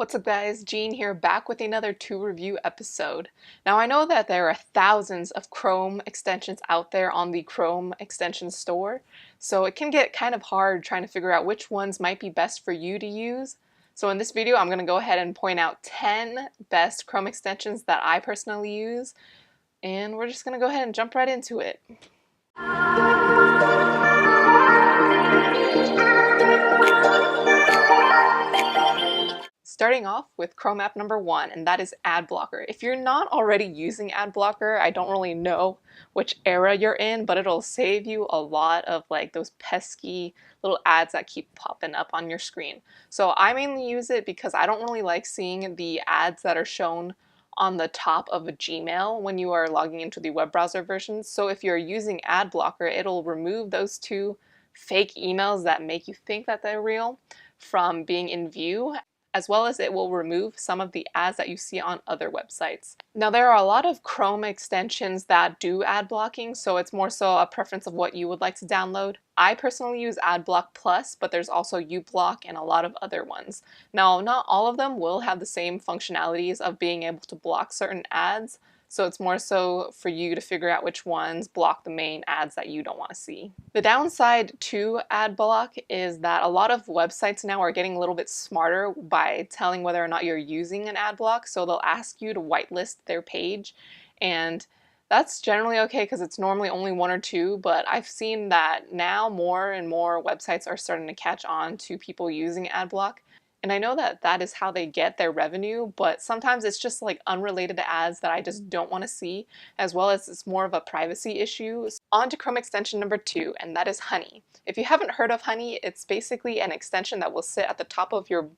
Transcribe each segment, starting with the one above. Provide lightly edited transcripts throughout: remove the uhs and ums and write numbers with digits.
What's up guys, Jean here, back with another review episode. Now I know that there are thousands of Chrome extensions out there on the Chrome extension store, so it can get kind of hard trying to figure out which ones might be best for you to use. So in this video I'm going to go ahead and point out 10 best Chrome extensions that I personally use, and we're just going to go ahead and jump right into it. Starting off with Chrome app number 1, and that is Adblocker. If you're not already using Adblocker, I don't really know which era you're in, but it'll save you a lot of like those pesky little ads that keep popping up on your screen. So I mainly use it because I don't really like seeing the ads that are shown on the top of a Gmail when you are logging into the web browser version. So if you're using Adblocker, it'll remove those two fake emails that make you think that they're real from being in view, as well as it will remove some of the ads that you see on other websites. Now there are a lot of Chrome extensions that do ad blocking, so it's more so a preference of what you would like to download. I personally use AdBlock Plus, but there's also uBlock and a lot of other ones. Now not all of them will have the same functionalities of being able to block certain ads, so it's more so for you to figure out which ones block the main ads that you don't want to see. The downside to AdBlock is that a lot of websites now are getting a little bit smarter by telling whether or not you're using an ad block, so they'll ask you to whitelist their page, and that's generally okay because it's normally only one or two, but I've seen that now more and more websites are starting to catch on to people using AdBlock. And I know that that is how they get their revenue, but sometimes it's just like unrelated ads that I just don't want to see, as well as it's more of a privacy issue. On to Chrome extension number 2, and that is Honey. If you haven't heard of Honey, it's basically an extension that will sit at the top of your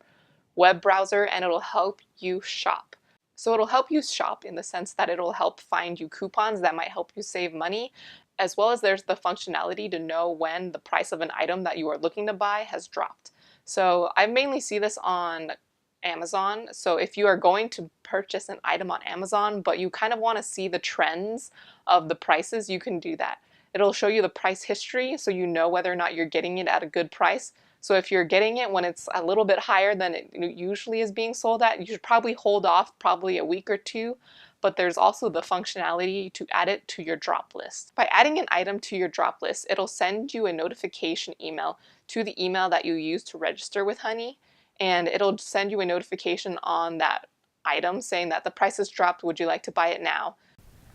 web browser and it'll help you shop. So it'll help you shop in the sense that it'll help find you coupons that might help you save money, as well as there's the functionality to know when the price of an item that you are looking to buy has dropped. So I mainly see this on Amazon. So if you are going to purchase an item on Amazon, but you kind of want to see the trends of the prices, you can do that. It'll show you the price history so you know whether or not you're getting it at a good price. So if you're getting it when it's a little bit higher than it usually is being sold at, you should probably hold off probably a week or two. But there's also the functionality to add it to your drop list. By adding an item to your drop list, it'll send you a notification email to the email that you use to register with Honey, and it'll send you a notification on that item saying that the price has dropped, would you like to buy it now?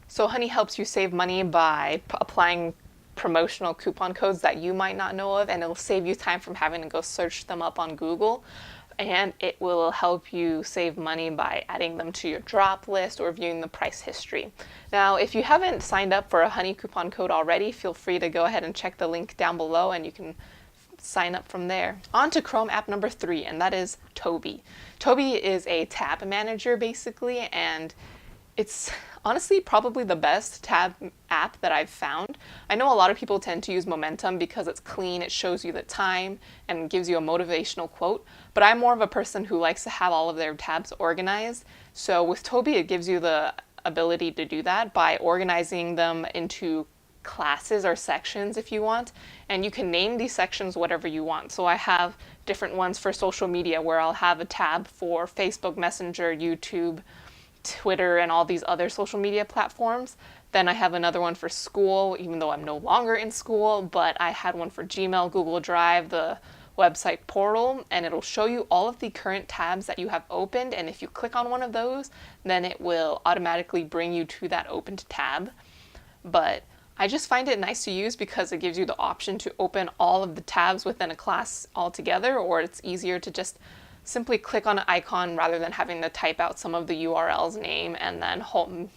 So Honey helps you save money by applying promotional coupon codes that you might not know of, and it'll save you time from having to go search them up on Google. And it will help you save money by adding them to your drop list or viewing the price history. Now, if you haven't signed up for a Honey coupon code already, feel free to go ahead and check the link down below and you can sign up from there. On to Chrome app number 3, and that is Toby. Toby is a tab manager basically, and it's honestly probably the best tab app that I've found. I know a lot of people tend to use Momentum because it's clean, it shows you the time, and gives you a motivational quote, but I'm more of a person who likes to have all of their tabs organized. So with Toby, it gives you the ability to do that by organizing them into classes or sections if you want, and you can name these sections whatever you want. So I have different ones for social media where I'll have a tab for Facebook Messenger, YouTube, Twitter, and all these other social media platforms. Then I have another one for school, even though I'm no longer in school, but I had one for Gmail, Google Drive, the website portal, and it'll show you all of the current tabs that you have opened, and if you click on one of those, then it will automatically bring you to that opened tab. But I just find it nice to use because it gives you the option to open all of the tabs within a class altogether, or it's easier to just simply click on an icon rather than having to type out some of the URL's name and then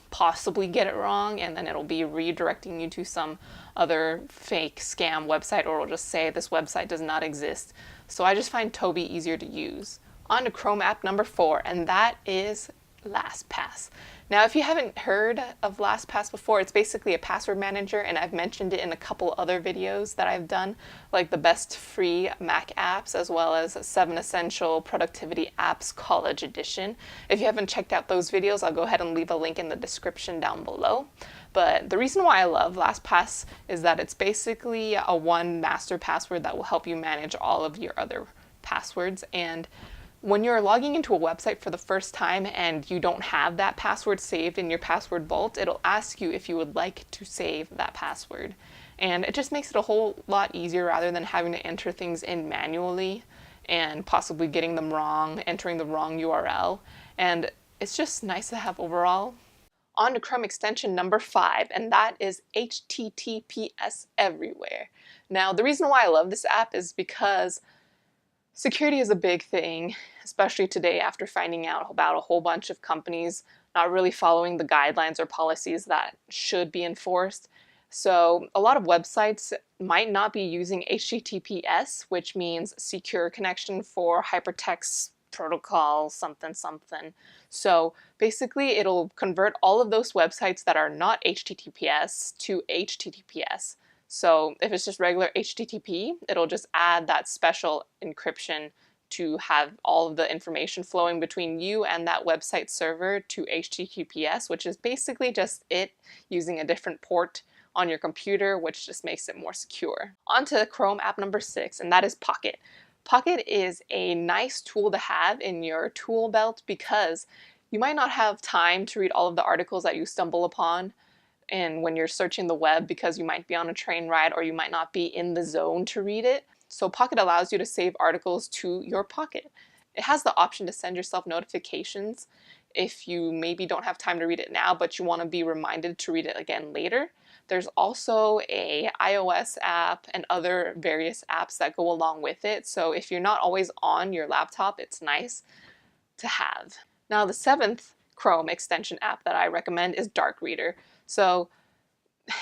possibly get it wrong, and then it'll be redirecting you to some other fake scam website, or it'll just say this website does not exist. So I just find Toby easier to use. On to Chrome app number 4, and that is LastPass. Now, if you haven't heard of LastPass before, it's basically a password manager, and I've mentioned it in a couple other videos that I've done, like the best free Mac apps, as well as 7 essential productivity apps college edition. If you haven't checked out those videos, I'll go ahead and leave a link in the description down below. But the reason why I love LastPass is that it's basically a one master password that will help you manage all of your other passwords, and When you're logging into a website for the first time and you don't have that password saved in your password vault, it'll ask you if you would like to save that password. And it just makes it a whole lot easier rather than having to enter things in manually and possibly getting them wrong, entering the wrong URL. And it's just nice to have overall. On to Chrome extension number 5, and that is HTTPS everywhere. Now, the reason why I love this app is because security is a big thing, especially today after finding out about a whole bunch of companies not really following the guidelines or policies that should be enforced. So a lot of websites might not be using HTTPS, which means secure connection for hypertext protocol something something. So basically it'll convert all of those websites that are not HTTPS to HTTPS. So if it's just regular HTTP, it'll just add that special encryption to have all of the information flowing between you and that website server to HTTPS, which is basically just it using a different port on your computer, which just makes it more secure. On to Chrome app number 6, and that is Pocket. Pocket is a nice tool to have in your tool belt because you might not have time to read all of the articles that you stumble upon and when you're searching the web because you might be on a train ride or you might not be in the zone to read it. So Pocket allows you to save articles to your Pocket. It has the option to send yourself notifications if you maybe don't have time to read it now, but you want to be reminded to read it again later. There's also a iOS app and other various apps that go along with it. So if you're not always on your laptop, it's nice to have. Now the 7th Chrome extension app that I recommend is Dark Reader. So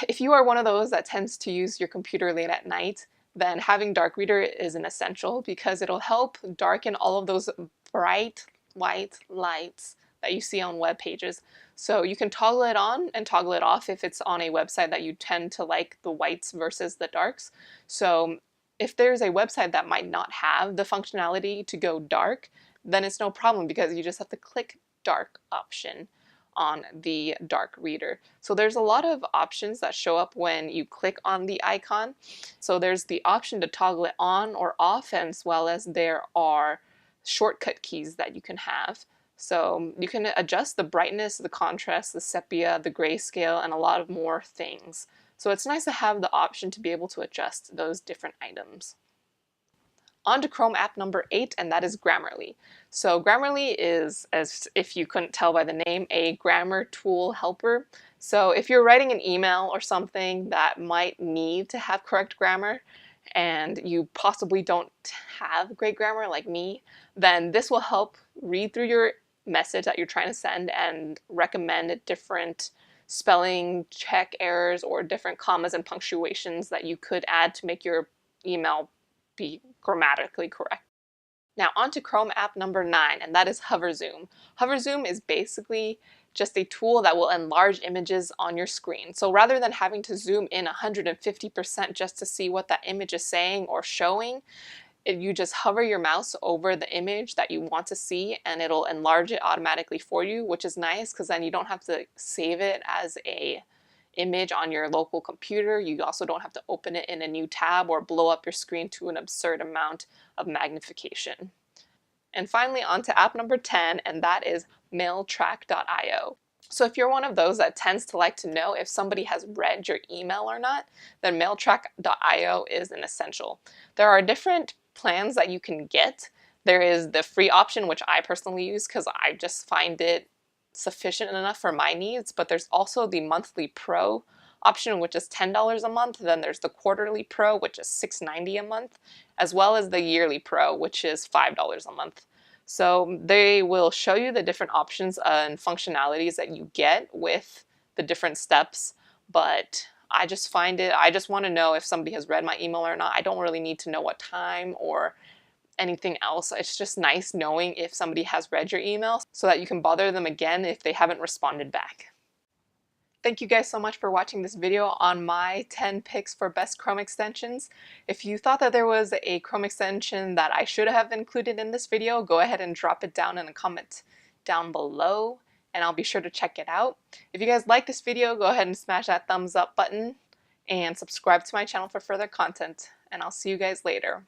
if you are one of those that tends to use your computer late at night, then having Dark Reader is an essential because it'll help darken all of those bright white lights that you see on web pages. So you can toggle it on and toggle it off if it's on a website that you tend to like the whites versus the darks. So if there's a website that might not have the functionality to go dark, then it's no problem because you just have to click dark option on the Dark Reader. So there's a lot of options that show up when you click on the icon. So there's the option to toggle it on or off, as well as there are shortcut keys that you can have. So you can adjust the brightness, the contrast, the sepia, the grayscale, and a lot of more things. So it's nice to have the option to be able to adjust those different items. On to Chrome app number 8, and that is Grammarly. So Grammarly is, as if you couldn't tell by the name, a grammar tool helper. So if you're writing an email or something that might need to have correct grammar, and you possibly don't have great grammar like me, then this will help read through your message that you're trying to send and recommend different spelling check errors or different commas and punctuations that you could add to make your email be grammatically correct. Now on to Chrome app number 9, and that is HooverZoom. HooverZoom is basically just a tool that will enlarge images on your screen. So rather than having to zoom in 150% just to see what that image is saying or showing, you just hover your mouse over the image that you want to see and it'll enlarge it automatically for you, which is nice because then you don't have to save it as a image on your local computer. You also don't have to open it in a new tab or blow up your screen to an absurd amount of magnification. And finally on to app number 10, and that is mailtrack.io. So if you're one of those that tends to like to know if somebody has read your email or not, then mailtrack.io is an essential. There are different plans that you can get. There is the free option, which I personally use because I just find it sufficient enough for my needs, but there's also the monthly pro option, which is $10 a month. Then there's the quarterly pro, which is $6.90 a month, as well as the yearly pro, which is $5 a month. So they will show you the different options and functionalities that you get with the different steps, but I just find it, I just want to know if somebody has read my email or not. I don't really need to know what time or anything else. It's just nice knowing if somebody has read your email so that you can bother them again if they haven't responded back. Thank you guys so much for watching this video on my 10 picks for best Chrome extensions. If you thought that there was a Chrome extension that I should have included in this video, go ahead and drop it down in a comment down below and I'll be sure to check it out. If you guys like this video, go ahead and smash that thumbs up button and subscribe to my channel for further content, and I'll see you guys later.